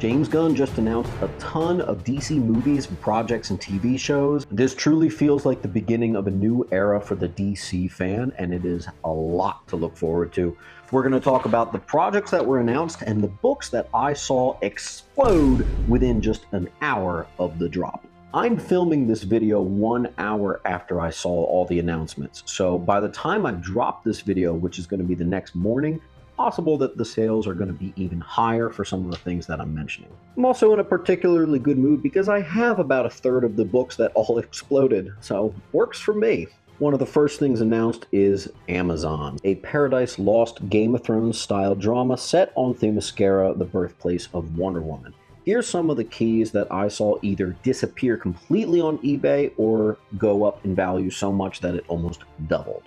James Gunn just announced a ton of DC movies, projects, and TV shows. This truly feels like the beginning of a new era for the DC fan, and it is a lot to look forward to. We're going to talk about the projects that were announced and the books that I saw explode within just an hour of the drop. I'm filming this video 1 hour after I saw all the announcements, so by the time I drop this video, which is going to be the next morning, possible that the sales are going to be even higher for some of the things that I'm mentioning. I'm also in a particularly good mood because I have about a third of the books that all exploded, so works for me. One of the first things announced is Amazon, a Paradise Lost Game of Thrones style drama set on Themyscira, the birthplace of Wonder Woman. Here's some of the keys that I saw either disappear completely on eBay or go up in value so much that it almost doubled.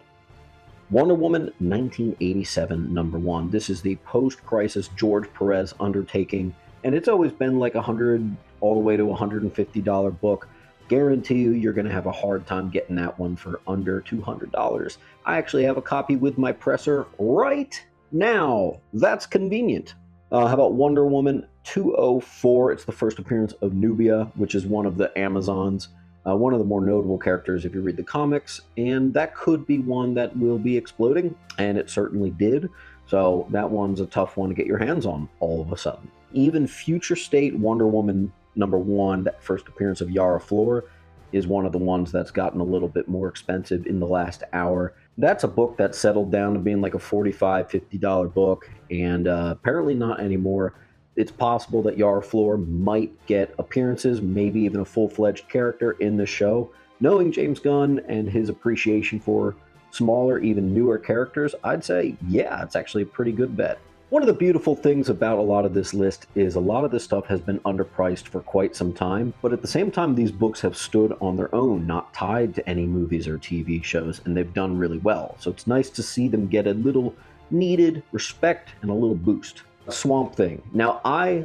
Wonder Woman 1987 #1. This is the post-crisis George Perez undertaking, and it's always been like $100 all the way to $150 book. Guarantee you're going to have a hard time getting that one for under $200. I actually have a copy with my presser right now. That's convenient. How about Wonder Woman 204? It's the first appearance of Nubia, which is one of the Amazons. One of the more notable characters if you read the comics, and that could be one that will be exploding, and it certainly did. So that one's a tough one to get your hands on all of a sudden. Even Future State Wonder Woman =1, that first appearance of Yara Flor, is one of the ones that's gotten a little bit more expensive in the last hour. That's a book that settled down to being like a $45, $50 book, and apparently not anymore. It's possible that Yara Flor might get appearances, maybe even a full-fledged character in the show. Knowing James Gunn and his appreciation for smaller, even newer characters, I'd say, yeah, it's actually a pretty good bet. One of the beautiful things about a lot of this list is a lot of this stuff has been underpriced for quite some time, but at the same time, these books have stood on their own, not tied to any movies or TV shows, and they've done really well. So it's nice to see them get a little needed respect and a little boost. Swamp Thing. Now, I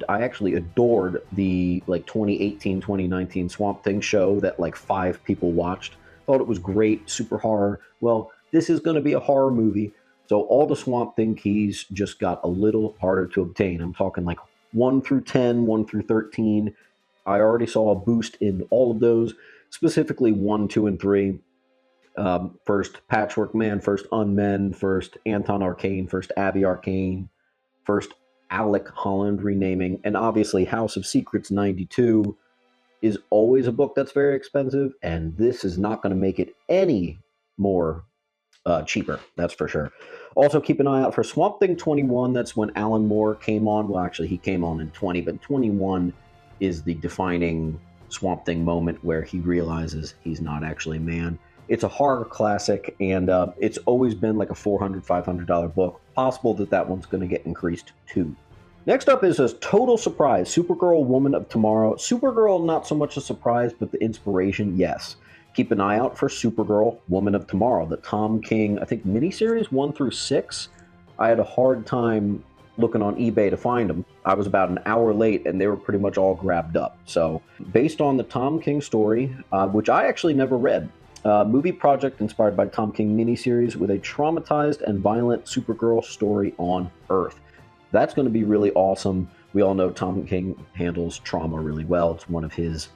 actually adored the 2018, 2019 Swamp Thing show that 5 people watched. Thought it was great, super horror. Well, this is going to be a horror movie, so all the Swamp Thing keys just got a little harder to obtain. I'm talking 1 through 10, 1 through 13. I already saw a boost in all of those, specifically 1, 2, and 3. First Patchwork Man, first Unmen, first Anton Arcane, first Abby Arcane, first Alec Holland renaming, and obviously House of Secrets 92 is always a book that's very expensive, and this is not going to make it any more cheaper, that's for sure. Also, keep an eye out for Swamp Thing 21. That's when Alan Moore came on. Well, actually, he came on in 20, but 21 is the defining Swamp Thing moment where he realizes he's not actually a man. It's a horror classic, and it's always been like a $400, $500 book. Possible that that one's going to get increased too. Next up is a total surprise, Supergirl, Woman of Tomorrow. Supergirl, not so much a surprise, but the inspiration, yes. Keep an eye out for Supergirl, Woman of Tomorrow, the Tom King, I think, miniseries 1 through 6. I had a hard time looking on eBay to find them. I was about an hour late, and they were pretty much all grabbed up. So, based on the Tom King story, which I actually never read, movie project inspired by Tom King miniseries with a traumatized and violent Supergirl story on Earth. That's going to be really awesome. We all know Tom King handles trauma really well. It's one of his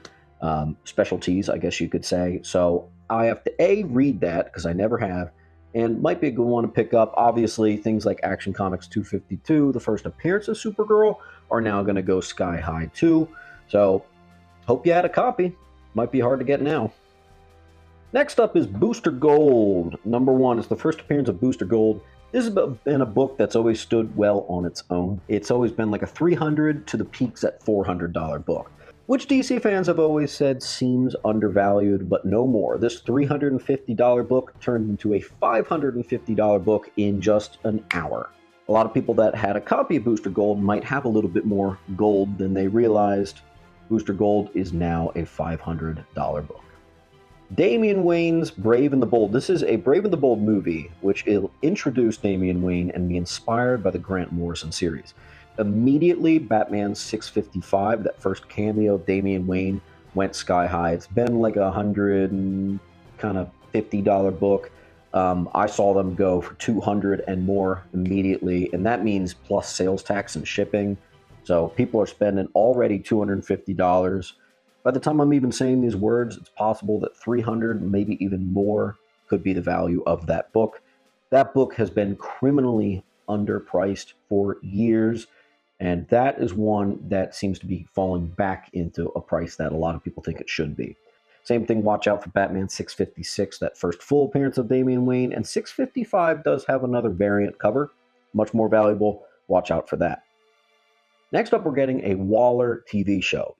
specialties, I guess you could say. So I have to read that because I never have, and might be a good one to pick up. Obviously, things like Action Comics 252, the first appearance of Supergirl, are now going to go sky high too. So hope you had a copy. Might be hard to get now. Next up is Booster Gold. #1 is the first appearance of Booster Gold. This has been a book that's always stood well on its own. It's always been like a $300 to the peaks at $400 book, which DC fans have always said seems undervalued, but no more. This $350 book turned into a $550 book in just an hour. A lot of people that had a copy of Booster Gold might have a little bit more gold than they realized. Booster Gold is now a $500 book. Damian Wayne's Brave and the Bold. This is a Brave and the Bold movie, which will introduce Damian Wayne and be inspired by the Grant Morrison series. Immediately, Batman 655, that first cameo of Damian Wayne, went sky high. It's been like $150 book. I saw them go for $200 and more immediately, and that means plus sales tax and shipping. So people are spending already $250. By the time I'm even saying these words, it's possible that 300, maybe even more, could be the value of that book. That book has been criminally underpriced for years, and that is one that seems to be falling back into a price that a lot of people think it should be. Same thing, watch out for Batman 656, that first full appearance of Damian Wayne, and 655 does have another variant cover, much more valuable. Watch out for that. Next up, we're getting a Waller TV show.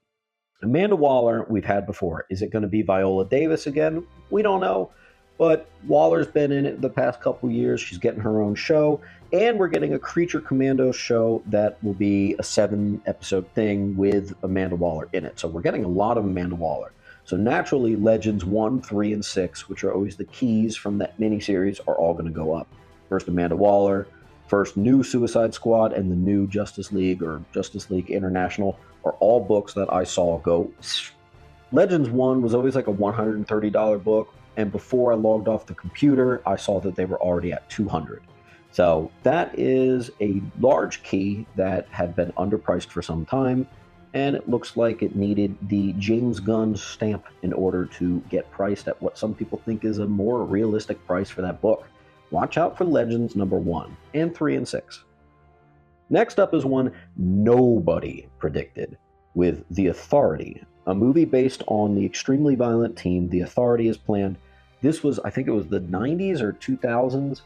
Amanda Waller, we've had before. Is it going to be Viola Davis again? We don't know. But Waller's been in it the past couple years. She's getting her own show. And we're getting a Creature Commandos show that will be a 7-episode thing with Amanda Waller in it. So we're getting a lot of Amanda Waller. So naturally, Legends 1, 3, and 6, which are always the keys from that miniseries, are all going to go up. First Amanda Waller, first new Suicide Squad, and the new Justice League or Justice League International are all books that I saw go. Legends 1 was always like a $130 book, and before I logged off the computer, I saw that they were already at $200. So that is a large key that had been underpriced for some time, and it looks like it needed the James Gunn stamp in order to get priced at what some people think is a more realistic price for that book. Watch out for Legends number 1 and 3 and 6. Next up is one nobody predicted, with The Authority, a movie based on the extremely violent team The Authority is planned. This was, I think it was the 90s or 2000s.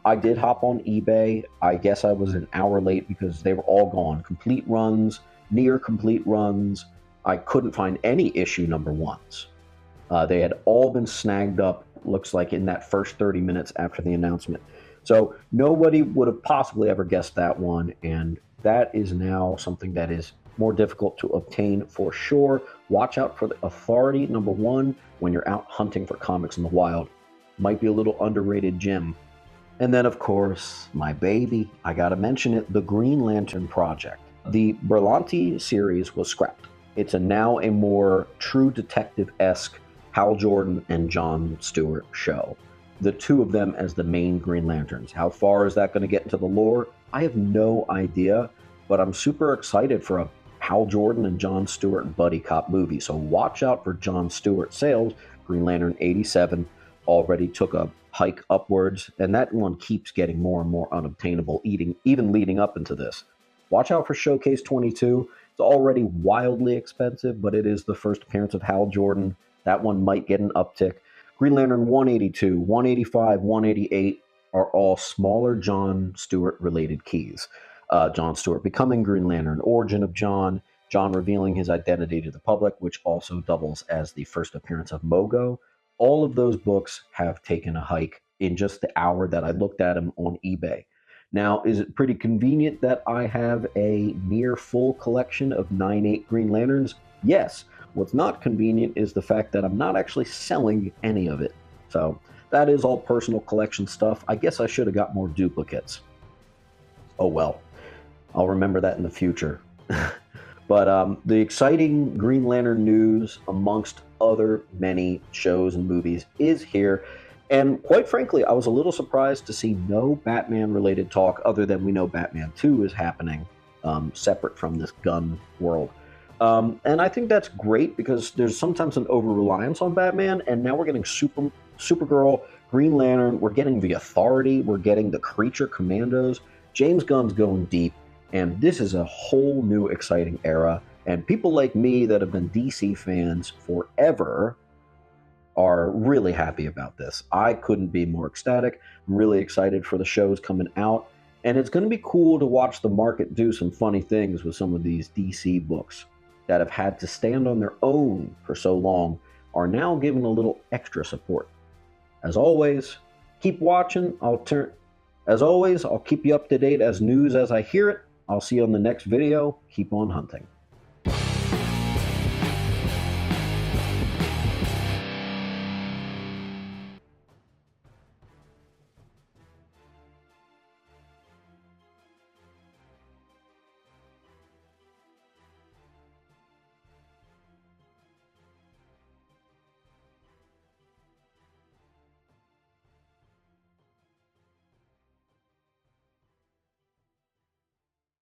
I did hop on eBay. I guess I was an hour late because they were all gone. Complete runs, near complete runs. I couldn't find any issue number 1s. They had all been snagged up, looks like, in that first 30 minutes after the announcement. So nobody would have possibly ever guessed that one, and that is now something that is more difficult to obtain for sure. Watch out for The Authority number 1 when you're out hunting for comics in the wild. Might be a little underrated gem. And then, of course, my baby, I gotta mention it, the Green Lantern Project. The Berlanti series was scrapped. It's now a more true detective-esque Hal Jordan and John Stewart show. The two of them as the main Green Lanterns. How far is that going to get into the lore? I have no idea, but I'm super excited for a Hal Jordan and John Stewart buddy cop movie. So watch out for John Stewart sales. Green Lantern 87 already took a hike upwards, and that one keeps getting more and more unobtainable, even leading up into this. Watch out for Showcase 22. It's already wildly expensive, but it is the first appearance of Hal Jordan. That one might get an uptick. Green Lantern 182, 185, 188 are all smaller John Stewart-related keys. John Stewart becoming Green Lantern, origin of John, John revealing his identity to the public, which also doubles as the first appearance of Mogo. All of those books have taken a hike in just the hour that I looked at them on eBay. Now, is it pretty convenient that I have a near full collection of 9/8 Green Lanterns? Yes. What's not convenient is the fact that I'm not actually selling any of it. So that is all personal collection stuff. I guess I should have got more duplicates. Oh well, I'll remember that in the future. But the exciting Green Lantern news, amongst other many shows and movies, is here. And quite frankly, I was a little surprised to see no Batman-related talk, other than we know Batman 2 is happening, separate from this gun world. And I think that's great because there's sometimes an over-reliance on Batman, and now we're getting Supergirl, Green Lantern, we're getting The Authority, we're getting the Creature Commandos. James Gunn's going deep, and this is a whole new exciting era, and people like me that have been DC fans forever are really happy about this. I couldn't be more ecstatic. I'm really excited for the shows coming out, and it's going to be cool to watch the market do some funny things with some of these DC books that have had to stand on their own for so long are now given a little extra support. As always, keep watching. I'll keep you up to date as news as I hear it. I'll see you on the next video. Keep on hunting.